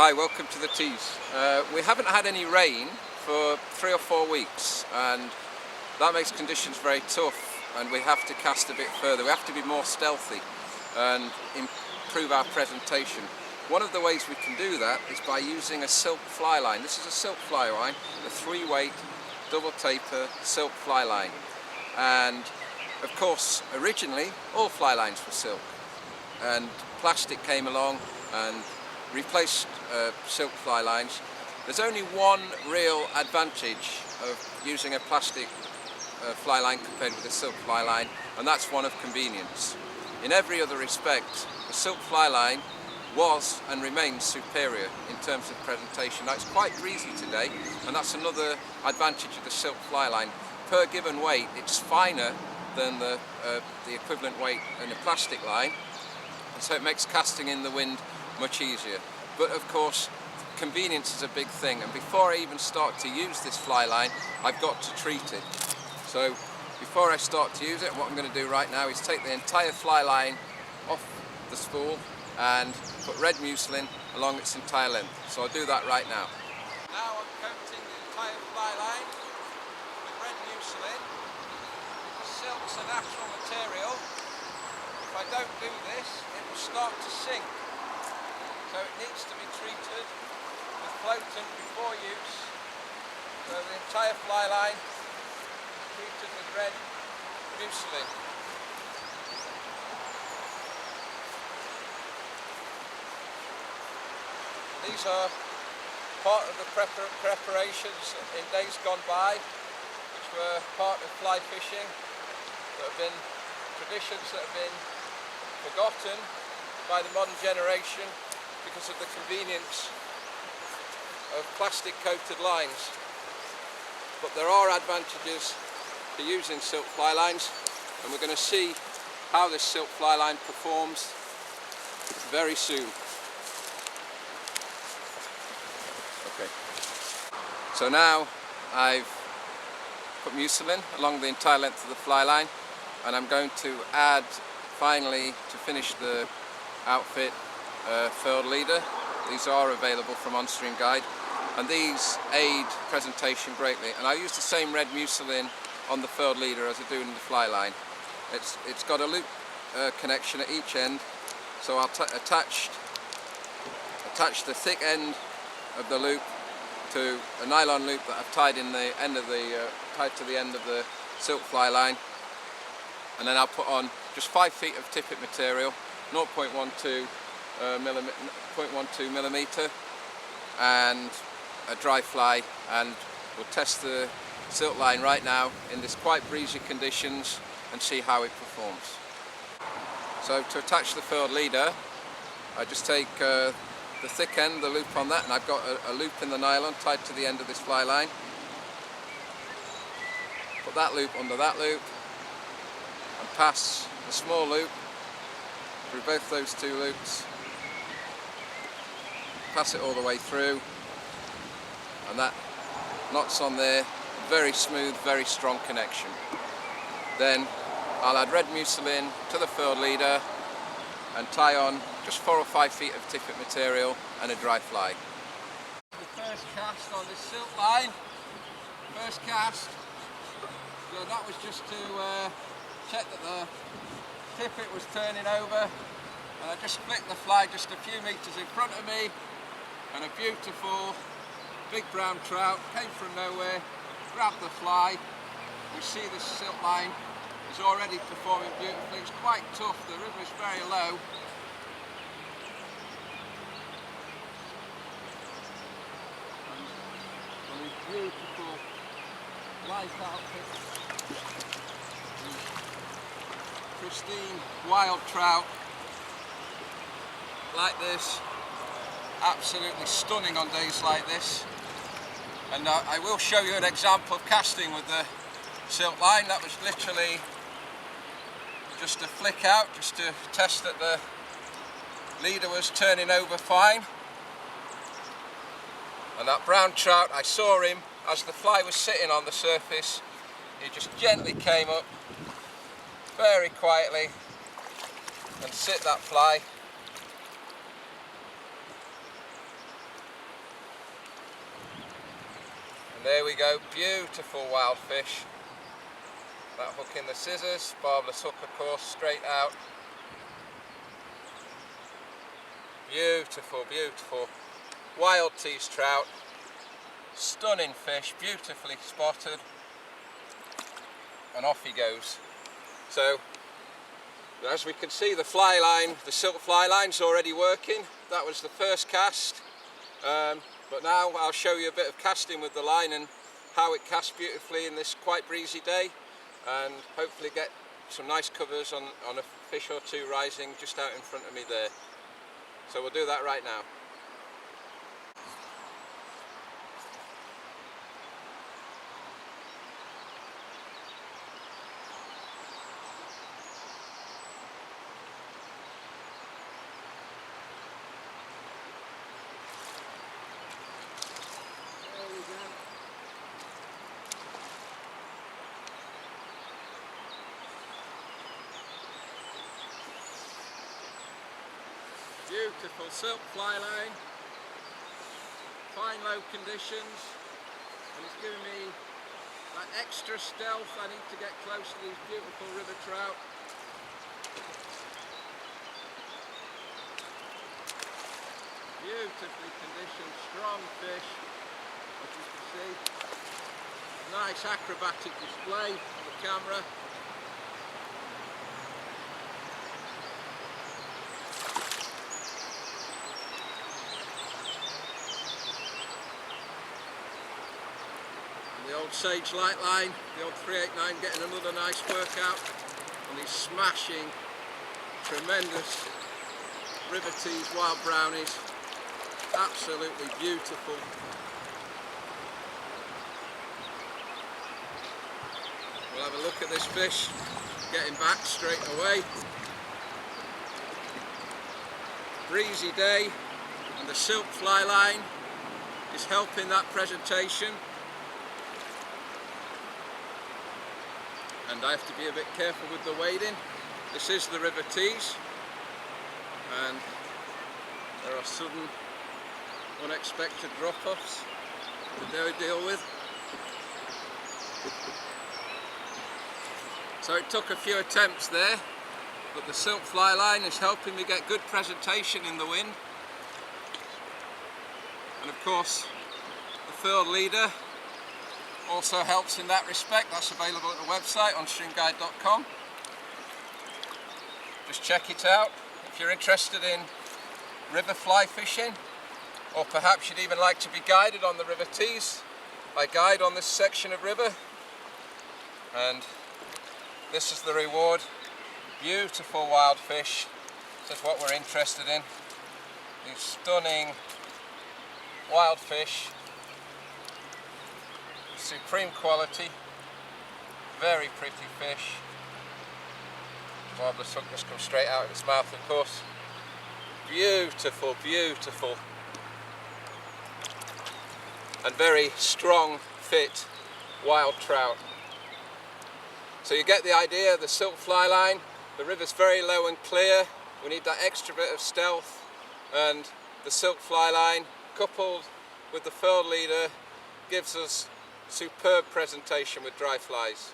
Hi, welcome to the Tees. We haven't had any rain for 3 or 4 weeks, and that makes conditions very tough, and we have to cast a bit further. We have to be more stealthy and improve our presentation. One of the ways we can do that is by using a silk fly line. This is a silk fly line, a 3-weight double taper silk fly line, and of course originally all fly lines were silk, and plastic came along and replaced silk fly lines. There's only one real advantage of using a plastic fly line compared with a silk fly line, and that's one of convenience. In every other respect, the silk fly line was and remains superior in terms of presentation. Now, it's quite greasy today, and that's another advantage of the silk fly line. Per given weight, it's finer than the equivalent weight in a plastic line, and so it makes casting in the wind much easier. But of course, convenience is a big thing, and before I even start to use this fly line, I've got to treat it. So before I start to use it, what I'm going to do right now is take the entire fly line off the spool and put red muslin along its entire length. So I'll do that right now. Now I'm coating the entire fly line with red muslin. Silk's a natural material. If I don't do this, it will start to sink. So it needs to be treated with floatant before use. So the entire fly line treated with red muslin. These are part of the preparations in days gone by, which were part of fly fishing, that have been traditions that have been forgotten by the modern generation because of the convenience of plastic coated lines. But there are advantages to using silk fly lines, and we're going to see how this silk fly line performs very soon. Okay. So now I've put muslin along the entire length of the fly line, and I'm going to add finally, to finish the outfit, furled leader. These are available from On Stream Guide, and these aid presentation greatly. And I use the same red muslin on the furled leader as I do in the fly line. It's got a loop connection at each end, so I'll attach the thick end of the loop to a nylon loop that I've tied in the end of tied to the end of the silk fly line, and then I'll put on just 5 feet of tippet material, 0.12 millimeter, and a dry fly, and we'll test the silk line right now in this quite breezy conditions and see how it performs. So to attach the furled leader, I just take the thick end, the loop on that, and I've got a loop in the nylon tied to the end of this fly line. Put that loop under that loop and pass the small loop through both those two loops. Pass it all the way through, and that knots on there. Very smooth, very strong connection. Then I'll add red muslin to the furled leader and tie on just 4 or 5 feet of tippet material and a dry fly. The first cast on this silk line. First cast. So that was just to check that the tippet was turning over, and I just flicked the fly just a few meters in front of me, and a beautiful big brown trout came from nowhere, grabbed the fly. We see this silk line is already performing beautifully. It's quite tough, the river is very low. And these beautiful life outfits, pristine wild trout like this, absolutely stunning on days like this. And I will show you an example of casting with the silk line. That was literally just a flick out, just to test that the leader was turning over fine. And that brown trout, I saw him as the fly was sitting on the surface. He just gently came up very quietly and sit that fly. And there we go, beautiful wild fish. That hook in the scissors, barbless hook of course, straight out. Beautiful, beautiful. Wild teased trout. Stunning fish, beautifully spotted. And off he goes. So, as we can see, the fly line, the silk fly line's already working. That was the first cast. But now I'll show you a bit of casting with the line and how it casts beautifully in this quite breezy day, and hopefully get some nice covers on a fish or two rising just out in front of me there. So we'll do that right now. Beautiful silk fly line, fine low conditions, and it's giving me that extra stealth. I need to get close to these beautiful river trout. Beautifully conditioned, strong fish, as you can see. Nice acrobatic display on the camera. The old Sage light line, the old 389, getting another nice workout on these smashing, tremendous river tees, wild brownies. Absolutely beautiful. We'll have a look at this fish, getting back straight away. Breezy day, and the silk fly line is helping that presentation. And I have to be a bit careful with the wading. This is the river tees, and there are sudden unexpected drop-offs to deal with. So it took a few attempts there, but the silk fly line is helping me get good presentation in the wind. And of course the Furled leader also helps in that respect. That's available at the website on stringguide.com. Just check it out if you're interested in river fly fishing, or perhaps you'd even like to be guided on the river tees. I guide on this section of river, and this is the reward. Beautiful wild fish. That's what we're interested in. These stunning wild fish. Supreme quality, very pretty fish. Barbless hook just comes straight out of its mouth, of course. Beautiful, beautiful, and very strong, fit wild trout. So you get the idea. The silk fly line, the river's very low and clear. We need that extra bit of stealth, and the silk fly line coupled with the Furled leader gives us superb presentation with dry flies.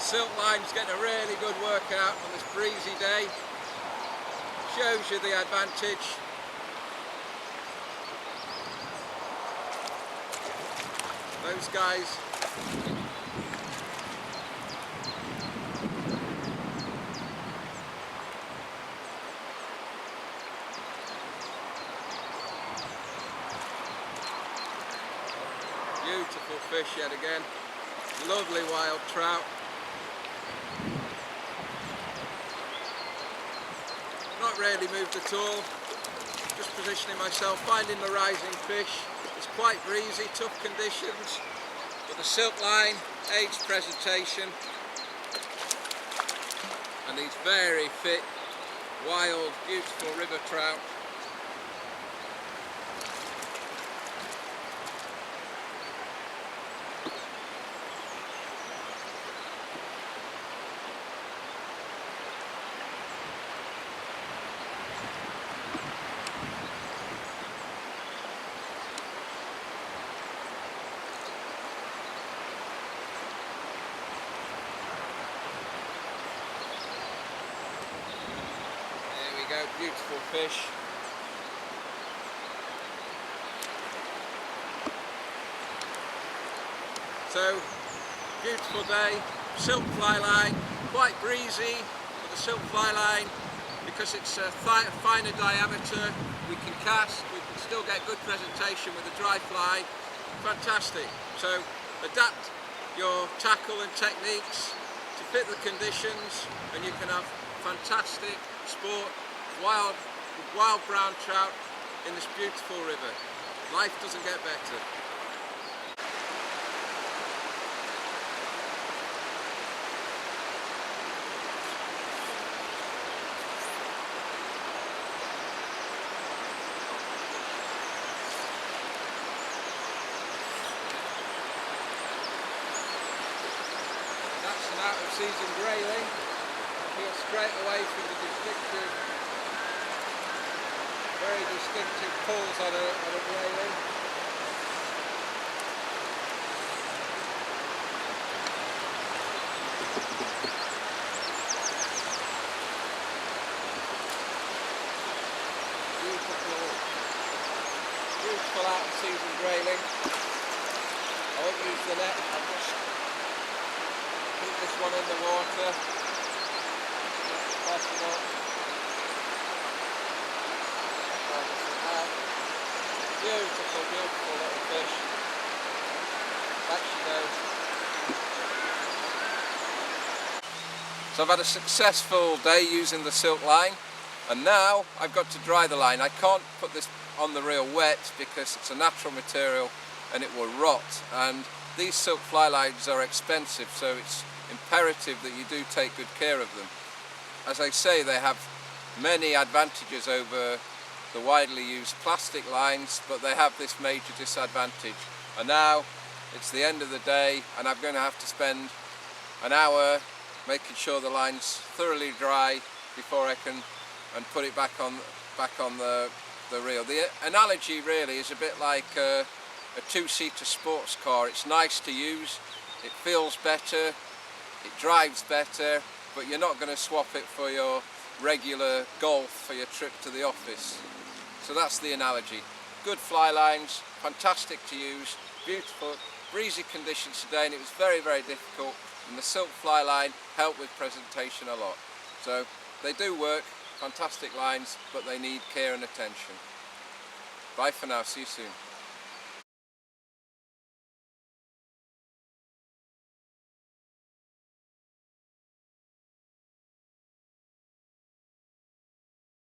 Silk line's getting a really good workout on this breezy day. Shows you the advantage. Those guys beautiful fish yet again. Lovely wild trout. Not really moved at all. Just positioning myself, finding the rising fish. It's quite breezy, tough conditions, but the silk line aids presentation, and these very fit, wild, beautiful river trout. Beautiful fish. So, beautiful day, silk fly line, quite breezy with the silk fly line because it's a finer diameter. We can cast, we can still get good presentation with the dry fly. Fantastic. So, adapt your tackle and techniques to fit the conditions and you can have fantastic sport. Wild brown trout in this beautiful river. Life doesn't get better. That's an out of season grayling. Here straight away from the distinctive, very distinctive pulls on a grayling. Beautiful out of season grayling. I won't use the net, I'll just keep this one in the water. Pass it up. Beautiful, beautiful little fish. Back she goes. So I've had a successful day using the silk line, and now I've got to dry the line. I can't put this on the reel wet because it's a natural material and it will rot, and these silk fly lines are expensive, so it's imperative that you do take good care of them. As I say, they have many advantages over the widely used plastic lines, but they have this major disadvantage. And now it's the end of the day and I'm going to have to spend an hour making sure the line's thoroughly dry before I can put it back on the reel. The analogy really is a bit like a two-seater sports car. It's nice to use, it feels better, it drives better, but you're not going to swap it for your regular golf for your trip to the office. So that's the analogy. Good fly lines, fantastic to use, beautiful, breezy conditions today, and it was very, very difficult, and the silk fly line helped with presentation a lot. So they do work, fantastic lines, but they need care and attention. Bye for now, see you soon.